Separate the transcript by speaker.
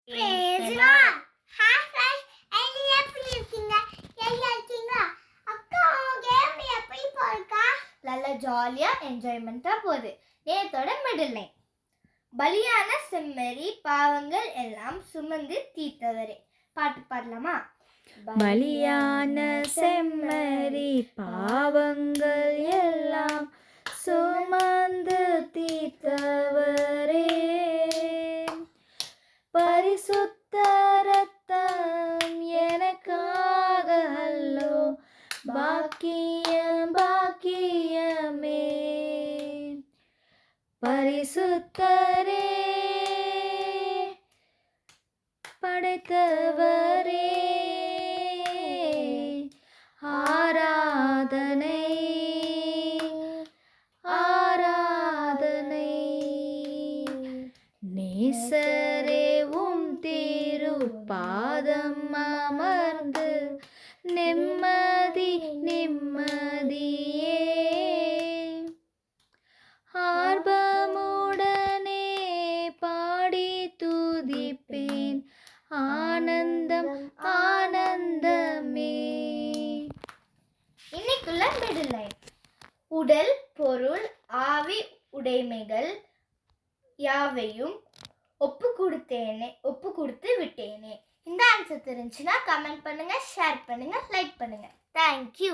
Speaker 1: Praise God. Hi friends, எல்லாரும் எப்படி இருக்கீங்க? நல்லா இருக்கீங்களா? அக்கா கேம் எப்படி போறக்கா?
Speaker 2: நல்ல ஜாலியா என்ஜாய்மெண்டா போகுது. நேத்தோட மிடில் லைன். பலியான செம்மறி பாவங்கள் எல்லாம் சுமந்து தீர்த்தவரே. பாட்டு பாடலாமா?
Speaker 3: பலியான செம்மறி பாவங்கள் எல்லாம் சுமந்து தீர்த்தவரே, பரிசுத்த ரத்தம் எனக்காக அல்லோ, பாக்கியம் பாக்கியமே. பரிசுத்தரே, படைத்தவரே, ஆராதனை ஆராதனை. நேசரே, உம் திருப்பாதம் அமர்ந்து நிம்மதி நிம்மதியே. ஆர்வமுடனே பாடி துதிப்பேன், ஆனந்தம் ஆனந்தமே.
Speaker 2: இன்னைக்குள்ள மிடில் லைன். உடல், பொருள், ஆவி, உடைமைகள் யாவையும் ஒப்பு கொடுத்து விட்டேனே. இந்த ஆன்சர் தெரிஞ்சுன்னா கமெண்ட் பண்ணுங்க, ஷேர் பண்ணுங்க, லைக் பண்ணுங்க. தேங்க்யூ.